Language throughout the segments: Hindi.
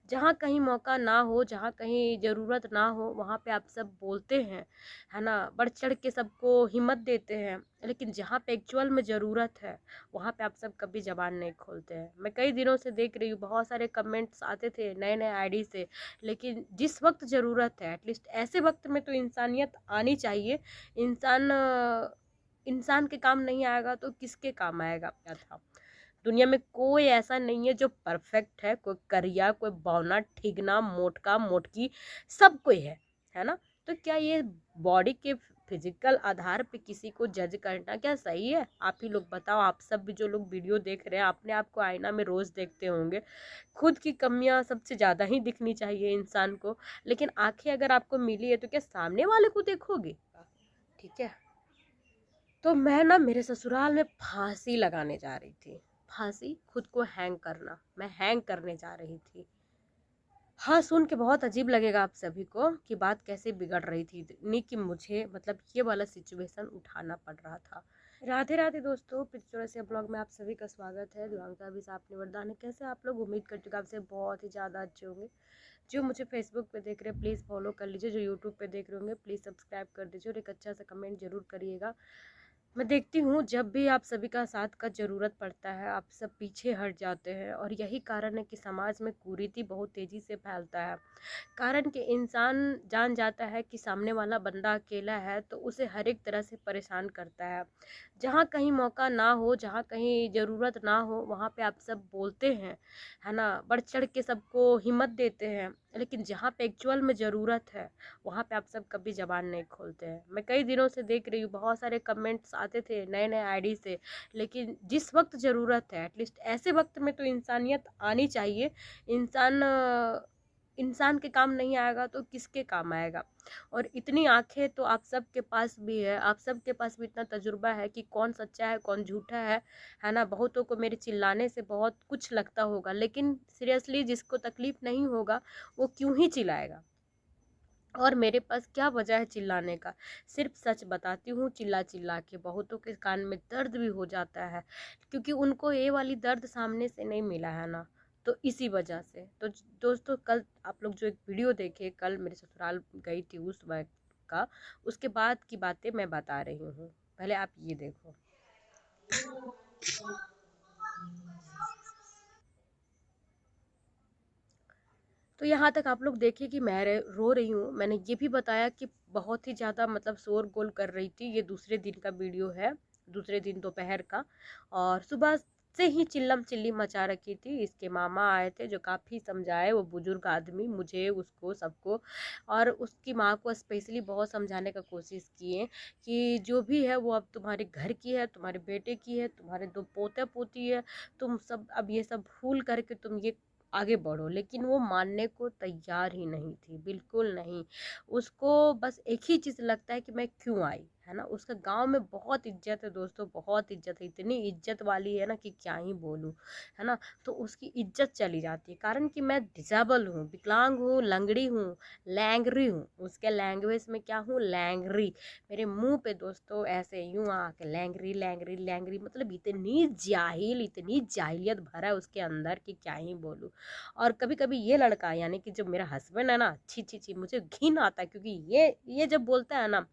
जहाँ कहीं मौका ना हो, जहाँ कहीं ज़रूरत ना हो, वहाँ पे आप सब बोलते हैं, है ना, बढ़ चढ़ के सबको हिम्मत देते हैं। लेकिन जहाँ पे एक्चुअल में ज़रूरत है, वहाँ पे आप सब कभी ज़बान नहीं खोलते हैं। मैं कई दिनों से देख रही हूँ, बहुत सारे कमेंट्स आते थे नए नए आईडी से, लेकिन जिस वक्त ज़रूरत है, एटलीस्ट ऐसे वक्त में तो इंसानियत आनी चाहिए। इंसान के काम नहीं आएगा तो किसके काम आएगा। क्या था, दुनिया में कोई ऐसा नहीं है जो परफेक्ट है। कोई करिया, कोई बौना, ठिगना, मोटका, मोटकी, सब कोई है ना। तो क्या ये बॉडी के फिजिकल आधार पे किसी को जज करना क्या सही है? आप ही लोग बताओ। आप सब भी जो लोग वीडियो देख रहे हैं, अपने आप को आईना में रोज देखते होंगे। खुद की कमियां सबसे ज्यादा ही दिखनी चाहिए इंसान को। लेकिन आंखें अगर आपको मिली है तो क्या सामने वाले को देखोगे? ठीक है। तो मैं ना मेरे ससुराल में फांसी लगाने जा रही थी। फांसी, खुद को हैंग करना। मैं हैंग करने जा रही थी। हाँ, सुन के बहुत अजीब लगेगा आप सभी को कि बात कैसे बिगड़ रही थी, इतनी कि मुझे मतलब ये वाला सिचुएशन उठाना पड़ रहा था। राधे राधे दोस्तों, पिक्चर से ब्लॉग में आप सभी का स्वागत है। दुआंका भी साथ में वरदान है। कैसे आप लोग? उम्मीद करती हूँ आपसे बहुत ही ज़्यादा अच्छे होंगे। जो मुझे फेसबुक पे देख रहे हैं प्लीज़ फॉलो कर लीजिए, जो यूट्यूब पे देख रहे होंगे प्लीज़ सब्सक्राइब कर दीजिए और एक अच्छा सा कमेंट जरूर करिएगा। मैं देखती हूँ जब भी आप सभी का साथ का ज़रूरत पड़ता है, आप सब पीछे हट जाते हैं, और यही कारण है कि समाज में कुरीति बहुत तेज़ी से फैलता है। कारण कि इंसान जान जाता है कि सामने वाला बंदा अकेला है तो उसे हर एक तरह से परेशान करता है। जहाँ कहीं मौका ना हो, जहाँ कहीं ज़रूरत ना हो, वहाँ पे आप सब बोलते हैं, है ना, बढ़ चढ़ के सबको हिम्मत देते हैं। लेकिन जहाँ पे एक्चुअल में ज़रूरत है, वहाँ पे आप सब कभी ज़बान नहीं खोलते हैं। मैं कई दिनों से देख रही हूँ, बहुत सारे कमेंट्स आते थे नए नए आईडी से, लेकिन जिस वक्त ज़रूरत है, एटलीस्ट ऐसे वक्त में तो इंसानियत आनी चाहिए। इंसान इंसान के काम नहीं आएगा तो किसके काम आएगा। और इतनी आंखें तो आप सब के पास भी है, आप सब के पास भी इतना तजुर्बा है कि कौन सच्चा है कौन झूठा है ना। बहुतों को मेरे चिल्लाने से बहुत कुछ लगता होगा, लेकिन सीरियसली जिसको तकलीफ नहीं होगा वो क्यों ही चिल्लाएगा। और मेरे पास क्या वजह है चिल्लाने का? सिर्फ सच बताती हूँ। चिल्ला चिल्ला के बहुतों के कान में दर्द भी हो जाता है, क्योंकि उनको ये वाली दर्द सामने से नहीं मिला है ना। तो इसी वजह से तो दोस्तों, कल आप लोग जो एक वीडियो देखे, कल मेरे ससुराल गई थी उस वक्त का, उसके बाद की बातें मैं बता रही हूँ। पहले आप ये देखो। तो यहाँ तक आप लोग देखिए कि मैं रो रही हूँ। मैंने ये भी बताया कि बहुत ही ज़्यादा मतलब शोरगुल कर रही थी। ये दूसरे दिन का वीडियो है, दूसरे दिन दोपहर का। और सुबह से ही चिल्लम चिल्ली मचा रखी थी। इसके मामा आए थे जो काफ़ी समझाए, वो बुजुर्ग आदमी, मुझे, उसको, सबको। और उसकी माँ को स्पेशली बहुत समझाने का कोशिश किए कि जो भी है वो अब तुम्हारे घर की है, तुम्हारे बेटे की है, तुम्हारे 2 पोते पोती है। तुम सब अब ये सब भूल करके तुम ये आगे बढ़ो। लेकिन वो मानने को तैयार ही नहीं थी, बिल्कुल नहीं। उसको बस एक ही चीज़ लगता है कि मैं क्यों आई, है ना। उसका गांव में बहुत इज्जत है दोस्तों, बहुत इज्जत है, इतनी इज्जत वाली है ना कि क्या ही बोलूँ, है ना। तो उसकी इज्जत चली जाती है, कारण कि मैं डिसेबल हूँ, विकलांग हूँ, लंगड़ी हूँ, लैंगरी हूँ। उसके लैंग्वेज में क्या हूँ? लैंगरी। मेरे मुंह पे दोस्तों ऐसे यूं आके लैंगरी लैंगरी लैंगरी, मतलब इतनी जाहिलियत भरा है उसके अंदर कि क्या ही बोलूँ। और कभी कभी ये लड़का, यानी कि जो मेरा हस्बैंड है ना, छी छी छी, मुझे घिन आता है, क्योंकि ये जब बोलता है ना,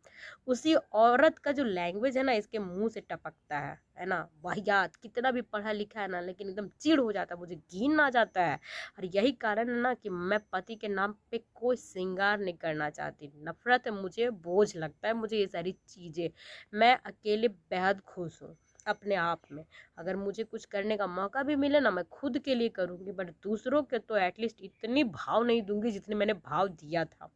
उसी औरत का जो लैंग्वेज है ना इसके मुंह से टपकता है ना। वाहियात, कितना भी पढ़ा लिखा है ना, लेकिन एकदम चिढ़ हो जाता है, मुझे घिन आ जाता है। और यही कारण है ना कि मैं पति के नाम पे कोई श्रृंगार नहीं करना चाहती। नफरत है मुझे, बोझ लगता है मुझे ये सारी चीजें। मैं अकेले बेहद खुश हूँ अपने आप में। अगर मुझे कुछ करने का मौका भी मिले ना, मैं खुद के लिए करूँगी, बट दूसरों के तो एटलीस्ट इतनी भाव नहीं दूंगी जितने मैंने भाव दिया था।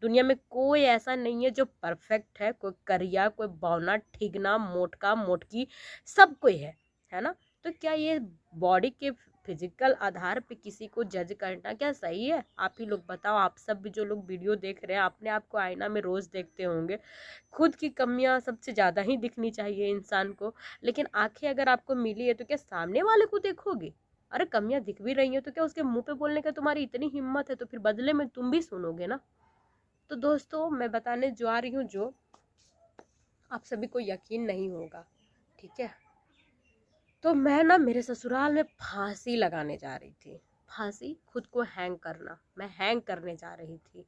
दुनिया में कोई ऐसा नहीं है जो परफेक्ट है। कोई करिया, कोई बौना, ठिगना, मोटका, मोटकी, सब कोई है ना। तो क्या ये बॉडी के फिजिकल आधार पे किसी को जज करना क्या सही है? आप ही लोग बताओ। आप सब भी जो लोग वीडियो देख रहे हैं, अपने आप को आईना में रोज देखते होंगे। खुद की कमियां सबसे ज्यादा ही दिखनी चाहिए इंसान को। लेकिन आंखें अगर आपको मिली है तो क्या सामने वाले को देखोगे? अरे कमियां दिख भी रही है तो क्या उसके मुंह पे बोलने का तुम्हारी इतनी हिम्मत है, तो फिर बदले में तुम भी सुनोगे ना। तो दोस्तों, मैं बताने जो आ रही हूँ, जो आप सभी को यकीन नहीं होगा, ठीक है। तो मैं ना मेरे ससुराल में फांसी लगाने जा रही थी। फांसी खुद को हैंग करना, मैं हैंग करने जा रही थी।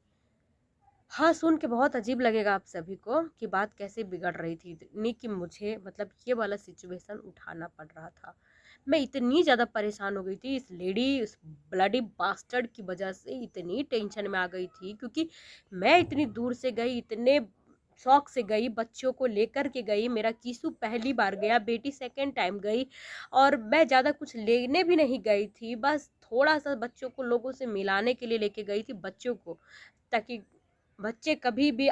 हाँ, सुन के बहुत अजीब लगेगा आप सभी को कि बात कैसे बिगड़ रही थी, इतनी कि मुझे मतलब ये वाला सिचुएशन उठाना पड़ रहा था। मैं इतनी ज़्यादा परेशान हो गई थी इस लेडी, उस ब्लडी बास्टर्ड की वजह से इतनी टेंशन में आ गई थी, क्योंकि मैं इतनी दूर से गई, इतने शौक से गई, बच्चों को लेकर के गई, मेरा कीसू पहली बार गया, बेटी सेकेंड टाइम गई, और मैं ज़्यादा कुछ लेने भी नहीं गई थी, बस थोड़ा सा बच्चों को लोगों से मिलाने के लिए लेके गई थी बच्चों को, ताकि बच्चे कभी भी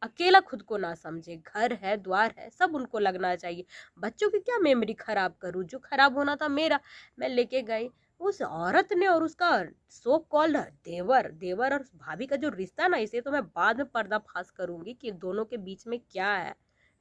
अकेला खुद को ना समझे, घर है द्वार है सब उनको लगना चाहिए। बच्चों की क्या मेमोरी खराब करूं, जो खराब होना था मेरा, मैं लेके गई। उस औरत ने और उसका सो कॉल्ड देवर देवर और भाभी का जो रिश्ता ना, इसे तो मैं बाद में पर्दाफाश करूंगी कि दोनों के बीच में क्या है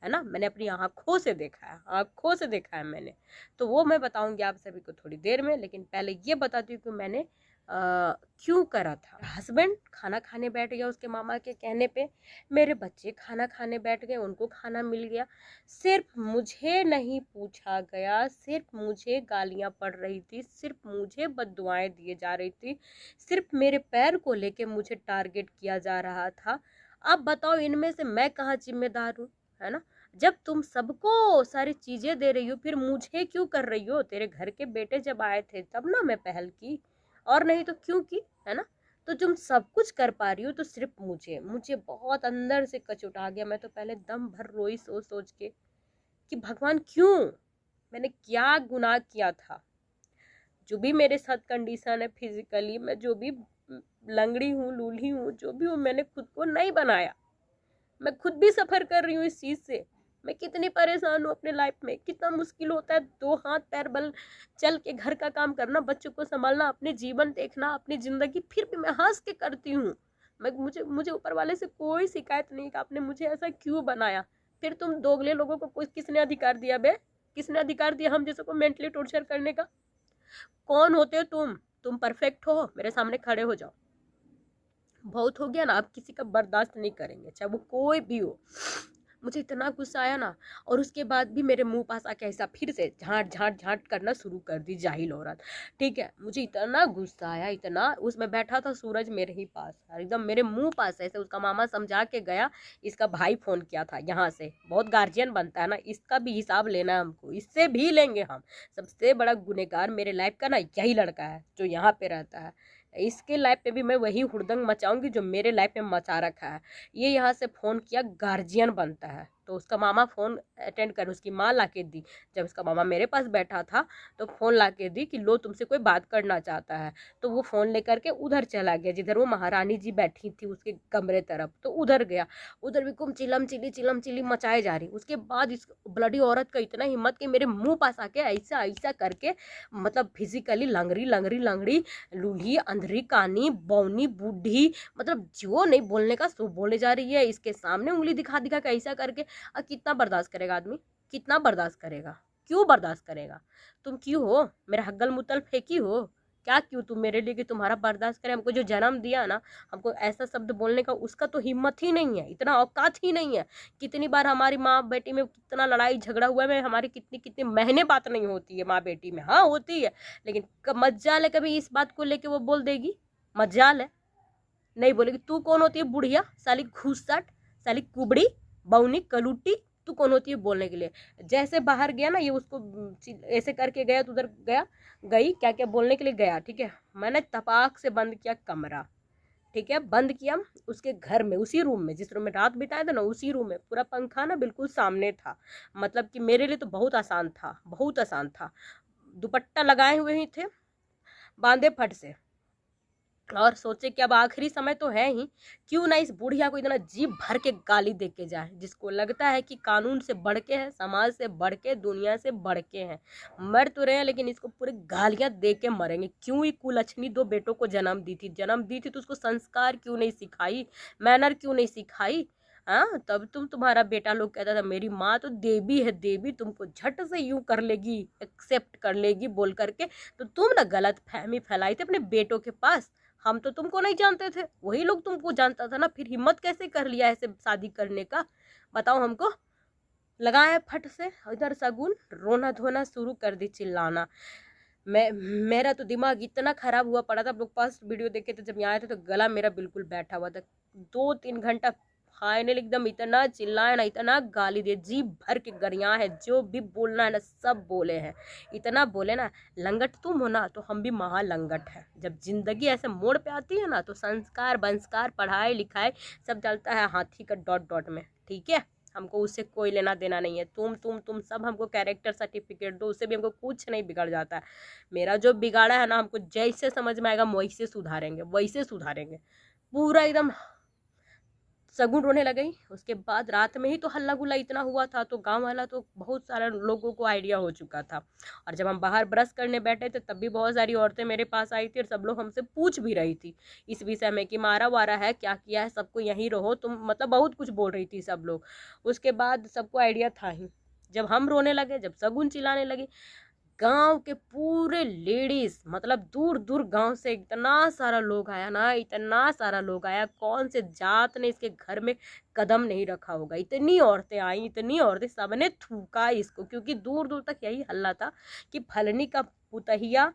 ना। मैंने अपनी आंखों से देखा है, आंखों से देखा है मैंने, तो वो मैं बताऊंगी आप सभी को थोड़ी देर में। लेकिन पहले ये बताती हूँ कि मैंने क्यों करा था। हस्बैंड खाना खाने बैठ गया उसके मामा के कहने पे, मेरे बच्चे खाना खाने बैठ गए, उनको खाना मिल गया, सिर्फ मुझे नहीं पूछा गया, सिर्फ मुझे गालियां पड़ रही थी, सिर्फ मुझे बद्दुआएं दिए जा रही थी, सिर्फ मेरे पैर को लेके मुझे टारगेट किया जा रहा था। अब बताओ इनमें से मैं कहाँ जिम्मेदार हूँ, है ना। जब तुम सबको सारी चीजें दे रही हो, फिर मुझे क्यों कर रही हो। तेरे घर के बेटे जब आए थे तब ना मैं पहल की, और नहीं तो क्यों की, है ना। तो तुम सब कुछ कर पा रही हो तो सिर्फ मुझे मुझे बहुत अंदर से कचोट आ गया। मैं तो पहले दम भर रोई सोच सोच के कि भगवान क्यों, मैंने क्या गुनाह किया था। जो भी मेरे साथ कंडीशन है फिजिकली, मैं जो भी लंगड़ी हूँ लूली हूँ जो भी हूँ, मैंने खुद को नहीं बनाया। मैं खुद भी सफर कर रही हूँ इस चीज से। मैं कितनी परेशान हूँ अपने लाइफ में, कितना मुश्किल होता है दो हाथ पैर बल चल के घर का काम करना, बच्चों को संभालना, अपने जीवन देखना, अपनी जिंदगी, फिर भी मैं हंस के करती हूँ। मैं मुझे मुझे ऊपर वाले से कोई शिकायत नहीं कि आपने मुझे ऐसा क्यों बनाया। फिर तुम दोगले लोगों को किसने अधिकार दिया बे, किसने अधिकार दिया हम जैसे को मेंटली टॉर्चर करने का। कौन होते हो तुम परफेक्ट हो, मेरे सामने खड़े हो जाओ। बहुत हो गया ना, आप किसी का बर्दाश्त नहीं करेंगे चाहे वो कोई भी हो। मुझे इतना गुस्सा आया ना, और उसके बाद भी मेरे मुंह पास आके ऐसा फिर से झांट झांट झांट करना शुरू कर दी जाहिल औरत। ठीक है, मुझे इतना गुस्सा आया इतना। उसमें बैठा था सूरज मेरे ही पास, एकदम मेरे मुंह पास ऐसे। उसका मामा समझा के गया, इसका भाई फोन किया था यहाँ से, बहुत गार्जियन बनता है ना, इसका भी हिसाब लेना है हमको, इससे भी लेंगे हम। सबसे बड़ा गुनहगार मेरे लाइफ का ना यही लड़का है जो यहाँ पे रहता है। इसके लाइफ पे भी मैं वही हुड़दंग मचाऊंगी जो मेरे लाइफ में मचा रखा है। ये यहाँ से फोन किया, गार्जियन बनता है, तो उसका मामा फोन अटेंड कर, उसकी माँ लाके दी। जब उसका मामा मेरे पास बैठा था तो फोन लाके दी कि लो तुमसे कोई बात करना चाहता है। तो वो फोन लेकर के उधर चला गया जिधर वो महारानी जी बैठी थी उसके कमरे तरफ, तो उधर गया। उधर भी कुम चिलम चिली मचाए जा रही। उसके बाद इस ब्लडी औरत का इतना हिम्मत कि मेरे मुंह पास आके ऐसा ऐसा करके, मतलब फिजिकली लंगड़ी लंगड़ी लंगड़ी, लूली अंधरी कानी बौनी बूढ़ी, मतलब जो नहीं बोलने का सो बोले जा रही है। इसके सामने उंगली दिखा दिखा के ऐसा करके, कितना बर्दाश्त करेगा आदमी, कितना बर्दाश्त करेगा, क्यों बर्दाश्त करेगा। तुम क्यों हो मेरा हग्गल मुतल फेंकी हो, क्या क्यों तुम मेरे लिए कि तुम्हारा बर्दाश्त करे। हमको जो जन्म दिया ना, हमको ऐसा शब्द बोलने का उसका तो हिम्मत ही नहीं है, इतना औकात ही नहीं है। कितनी बार हमारी माँ बेटी में कितना लड़ाई झगड़ा हुआ है, हमारी कितनी कितनी महीने बात नहीं होती है माँ बेटी में, हाँ होती है, लेकिन मज्जाल है कभी इस बात को लेके वो बोल देगी, मज्जाल है नहीं बोलेगी। तू कौन होती है बुढ़िया, साली घूसट, साली कुबड़ी बौनी कलूटी, तू कौन होती है बोलने के लिए। जैसे बाहर गया ना ये उसको ऐसे करके गया तो उधर गया गई क्या क्या बोलने के लिए गया। ठीक है, मैंने तपाक से बंद किया कमरा, ठीक है, बंद किया उसके घर में, उसी रूम में जिस रूम में रात बिताया था ना, उसी रूम में पूरा पंखा ना बिल्कुल सामने था। मतलब कि मेरे लिए तो बहुत आसान था, बहुत आसान था। दुपट्टा लगाए हुए ही थे बांधे फट से, और सोचे कि अब आखिरी समय तो है ही, क्यों ना इस बुढ़िया को इतना जीभ भर के गाली दे के जाए, जिसको लगता है कि कानून से बढ़ के है, समाज से बढ़ के, दुनिया से बढ़ के हैं। मर तो रहे हैं लेकिन इसको पूरे गालियां दे के मरेंगे। क्यों ही कुलच्छनी दो बेटों को जन्म दी थी तो उसको संस्कार क्यों नहीं सिखाई, मैनर क्यों नहीं सिखाई। हाँ, तब तुम्हारा बेटा लोग कहता था मेरी माँ तो देवी है, देवी तुमको झट से यूं कर लेगी, एक्सेप्ट कर लेगी बोल करके। तो तुम ना गलत फहमी फैलाई थी अपने बेटों के पास। हम तो तुमको नहीं जानते थे, वही लोग तुमको जानता था ना, फिर हिम्मत कैसे कर लिया ऐसे शादी करने का, बताओ हमको। लगाया फट से इधर शगुन, रोना धोना शुरू कर दी, चिल्लाना। मैं मेरा तो दिमाग इतना खराब हुआ पड़ा था। आप लोग पास वीडियो देखे थे जब यहाँ आए थे तो गला मेरा बिल्कुल बैठा हुआ था। 2-3 घंटा फाइनल एकदम इतना चिल्लाए ना, इतना गाली दे, जी भर के गरिया है, जो भी बोलना है ना सब बोले हैं। इतना बोले ना, लंगट तुम हो ना तो हम भी महालंगट है। जब जिंदगी ऐसे मोड़ पे आती है ना तो संस्कार बंस्कार पढ़ाई लिखाई सब चलता है हाथी का डॉट डॉट में, ठीक है। हमको उससे कोई लेना देना नहीं है। तुम सब हमको कैरेक्टर सर्टिफिकेट दो, उससे भी हमको कुछ नहीं बिगड़ जाता है। मेरा जो बिगाड़ा है ना, हमको जैसे समझ में आएगा वैसे सुधारेंगे, वैसे सुधारेंगे। पूरा एकदम सगुन रोने लगी। उसके बाद रात में ही तो हल्ला गुल्ला इतना हुआ था, तो गांव वाला तो बहुत सारे लोगों को आइडिया हो चुका था। और जब हम बाहर ब्रश करने बैठे थे तब भी बहुत सारी औरतें मेरे पास आई थी और सब लोग हमसे पूछ भी रही थी इस विषय में कि मारा वारा है, क्या किया है, सबको यहीं रहो तुम, मतलब बहुत कुछ बोल रही थी सब लोग। उसके बाद सबको आइडिया था ही। जब हम रोने लगे, जब सगुन चिल्लाने लगी, गांव के पूरे लेडीज, मतलब दूर दूर गांव से इतना सारा लोग आया ना, इतना सारा लोग आया, कौन से जात ने इसके घर में कदम नहीं रखा होगा। इतनी औरतें आई, इतनी औरतें, सबने थूका इसको, क्योंकि दूर दूर तक यही हल्ला था कि फलनी का पुतहिया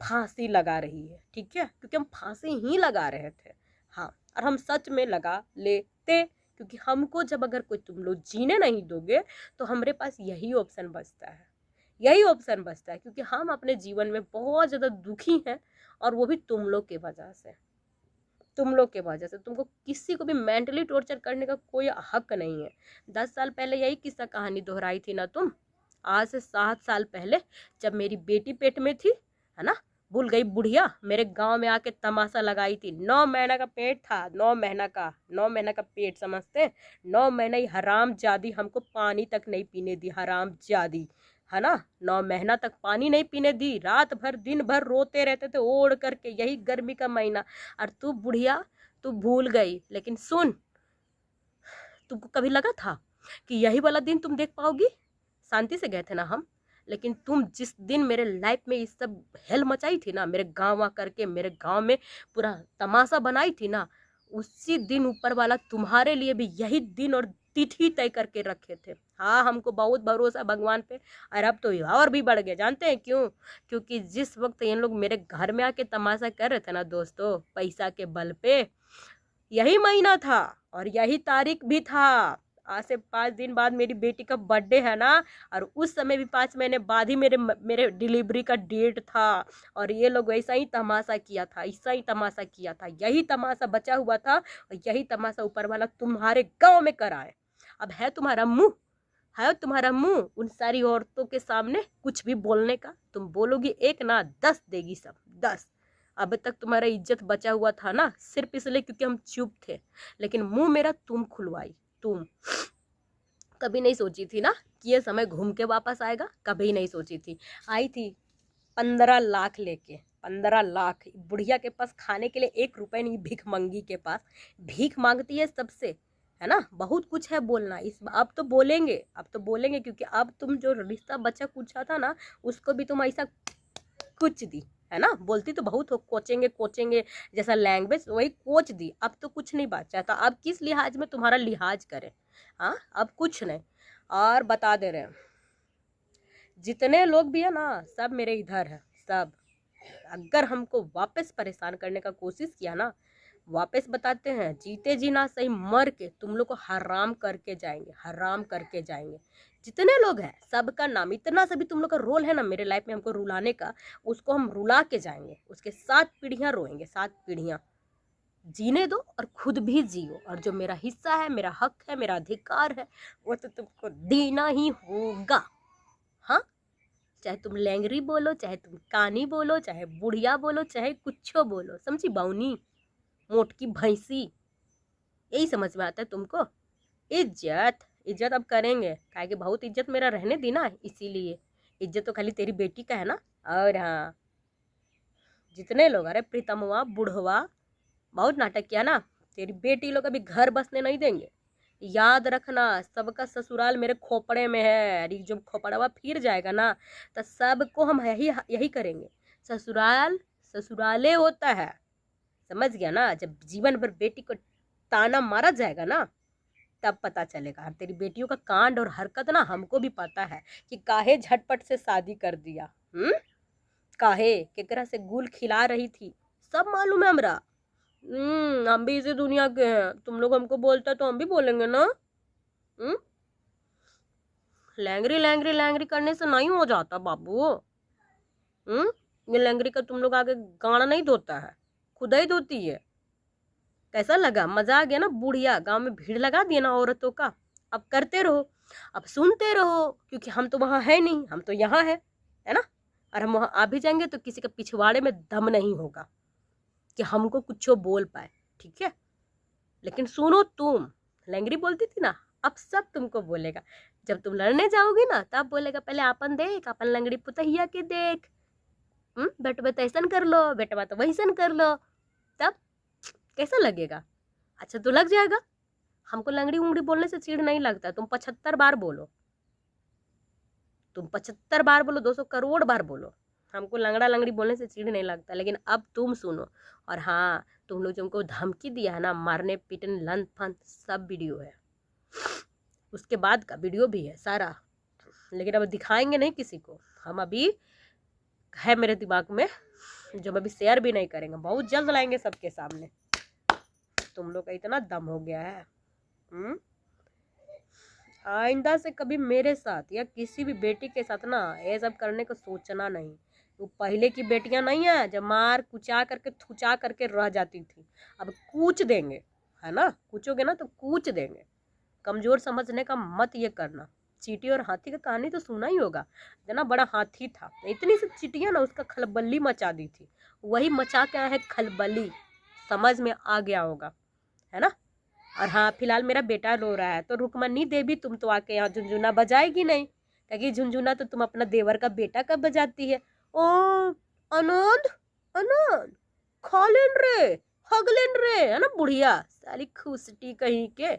फांसी लगा रही है, ठीक है, क्योंकि हम फांसी ही लगा रहे थे। हाँ, और हम सच में लगा लेते, क्योंकि हमको जब अगर कोई तुम लोग जीने नहीं दोगे तो हमारे पास यही ऑप्शन बचता है, यही ऑप्शन बचता है, क्योंकि हम अपने जीवन में बहुत ज़्यादा दुखी हैं और वो भी तुम लोग की वजह से, तुम लोग के वजह से। तुमको किसी को भी मेंटली टॉर्चर करने का कोई हक नहीं है। 10 साल पहले यही किस्सा कहानी दोहराई थी ना तुम, आज से 7 साल पहले जब मेरी बेटी पेट में थी, है ना, भूल गई बुढ़िया, मेरे गांव में आके तमाशा लगाई थी। 9 महीना का पेट था, 9 महीना का पेट, समझते? 9 महीना ही हराम जादी हमको पानी तक नहीं पीने दी, हराम जादी, है ना। 9 महीना तक पानी नहीं पीने दी, रात भर दिन भर रोते रहते थे ओढ़ करके, यही गर्मी का महीना। और तू बुढ़िया, तू भूल गई, लेकिन सुन, तुमको कभी लगा था कि यही वाला दिन तुम देख पाओगी? शांति से गए थे ना हम, लेकिन तुम जिस दिन मेरे लाइफ में ये सब हेल मचाई थी ना, मेरे गांव आ करके मेरे गांव में पूरा तमाशा बनाई थी ना, उसी दिन ऊपर वाला तुम्हारे लिए भी यही दिन और तिथि तय करके रखे थे। हाँ, हमको बहुत भरोसा भगवान पे, और अब तो और भी बढ़ गया। जानते हैं क्यों? क्योंकि जिस वक्त ये लोग मेरे घर में आके तमाशा कर रहे थे ना दोस्तों, पैसा के बल पे, यही महीना था और यही तारीख भी था। आज से 5 दिन बाद मेरी बेटी का बर्थडे है ना, और उस समय भी 5 महीने बाद ही मेरे डिलीवरी का डेट था। और ये लोग ऐसा ही तमाशा किया था, ऐसा ही तमाशा किया था, यही तमाशा बचा हुआ था और यही तमाशा ऊपर वाला तुम्हारे गांव में कराए। अब है तुम्हारा मुंह, है तुम्हारा मुंह उन सारी औरतों के सामने कुछ भी बोलने का? तुम बोलोगी एक ना 10 देगी सब, 10। अब तक तुम्हारा इज्जत बचा हुआ था ना, सिर्फ इसलिए क्योंकि हम चुप थे, लेकिन मुंह मेरा तुम खुलवाई, तुम। कभी नहीं सोची थी ना कि ये समय घूम के वापस आएगा, कभी नहीं सोची थी। आई थी 15 लाख लेके, 15 लाख, बुढ़िया के पास खाने के लिए 1 रुपए नहीं, भीख मंगी के पास भीख मांगती है सबसे, है ना। बहुत कुछ है बोलना इस, अब तो बोलेंगे, अब तो बोलेंगे, क्योंकि अब तुम जो रिश्ता बचा कुचा था ना, उसको भी तुम ऐसा कुछ दी, है ना। बोलती तो बहुत हो, कोचेंगे कोचेंगे जैसा लैंग्वेज, वही कोच दी। अब तो कुछ नहीं बचा था, अब किस लिहाज में तुम्हारा लिहाज करें? हाँ, अब कुछ नहीं। और बता दे रहे हैं, जितने लोग भी है ना सब मेरे इधर है, सब। अगर हमको वापस परेशान करने का कोशिश किया ना, वापस बताते हैं, जीते जी ना सही, मर के तुम लोग को हराम करके जाएंगे, हराम करके जाएंगे। जितने लोग हैं सबका नाम, इतना सा भी तुम लोग का रोल है ना मेरे लाइफ में हमको रुलाने का, उसको हम रुला के जाएंगे। उसके 7 पीढ़ियां रोएंगे, 7 पीढ़ियां। जीने दो और खुद भी जियो, और जो मेरा हिस्सा है, मेरा हक है, मेरा अधिकार है, वो तो तुमको देना ही होगा। हाँ, चाहे तुम लैंगरी बोलो, चाहे तुम कानी बोलो, चाहे बुढ़िया बोलो, चाहे कुछ बोलो, समझी बाउनी, मोटकी भैंसी, यही समझ में आता है तुमको? इज्जत, इज्जत अब करेंगे, काहे कि बहुत इज्जत मेरा रहने दी ना, इसीलिए। इज्जत तो खाली तेरी बेटी का है ना। और हाँ, जितने लोग, अरे प्रीतमवा, बुढ़वा, बहुत नाटक किया ना, तेरी बेटी लोग अभी घर बसने नहीं देंगे। याद रखना, सबका ससुराल मेरे खोपड़े में है, अरे जब खोपड़वा फिर जाएगा ना तो सबको हम यही यही करेंगे। ससुराल ससुराले होता है, समझ गया ना। जब जीवन भर बेटी को ताना मारा जाएगा ना, तब पता चलेगा। और तेरी बेटियों का कांड और हरकत ना हमको भी पता है कि काहे झटपट से शादी कर दिया। काहे केकरा से गुल खिला रही थी सब मालूम है हमरा। हम भी इसी दुनिया के हैं, तुम लोग हमको बोलते तो हम भी बोलेंगे ना। लैंगरी लैंगरी लैंगरी करने से नहीं हो जाता बाबू। ये लैंगरी का तुम लोग आगे गाना नहीं धोता है, खुद ही धोती है। कैसा लगा, मजा आ गया ना। बुढ़िया गांव में भीड़ लगा दिया ना औरतों का। अब करते रहो, अब सुनते रहो, क्योंकि हम तो वहां है नहीं, हम तो यहाँ है ना। और हम वहां आ भी जाएंगे तो किसी के पिछवाड़े में दम नहीं होगा कि हमको कुछ बोल पाए, ठीक है। लेकिन सुनो, तुम लैंगरी बोलती थी ना, अब सब तुमको बोलेगा। जब तुम लड़ने जाओगी ना तब बोलेगा पहले अपन देख, अपन लंगड़ी पुतहिया के देख। बेटवा तो ऐसा कर लो, बेटवा तो वैसन कर लो। तब कैसा लगेगा? अच्छा तो लग जाएगा। हमको लंगड़ी उंगड़ी बोलने से चिढ़ नहीं लगता। तुम 75 बार बोलो, तुम 75 बार बोलो, 200 करोड़ बार बोलो, हमको लंगड़ा लंगड़ी बोलने से चिढ़ नहीं लगता। लेकिन अब तुम सुनो। और हाँ, तुम लोग तुमको धमकी दिया है ना, मारने पीटने लन फन, सब वीडियो है, उसके बाद का वीडियो भी है सारा। लेकिन अब दिखाएंगे नहीं किसी को। हम अभी है मेरे दिमाग में, जो हम अभी शेयर भी नहीं करेंगे, बहुत जल्द लाएंगे सबके सामने। तुम लोग का इतना दम हो गया है। आइंदा से कभी मेरे साथ या किसी भी बेटी के साथ ना ये सब करने को सोचना नहीं। वो पहले की बेटियां नहीं है जब मार कुचा करके थुचा करके रह जाती थी, अब कूच देंगे, है ना। कूचोगे ना तो कूच देंगे। कमजोर समझने का मत ये करना। चींटी और हाथी का कहानी तो सुना ही होगा। इतना बड़ा हाथी था, इतनी सी चींटियां ना उसका खलबली मचा दी थी। वही मचा के आया है खलबली, समझ में आ गया होगा, है ना। और हाँ, फिलहाल मेरा बेटा रो रहा है तो रुकमनी देवी तुम तो आके यहाँ झुंझुना बजाएगी नहीं, क्योंकि झुंझुना तो तुम अपना देवर का बेटा कब बजाती है। ओ आनंद, आनंद खा लेन रे, हग लेन रे, है ना बुढ़िया सारी खुशटी कहीं के।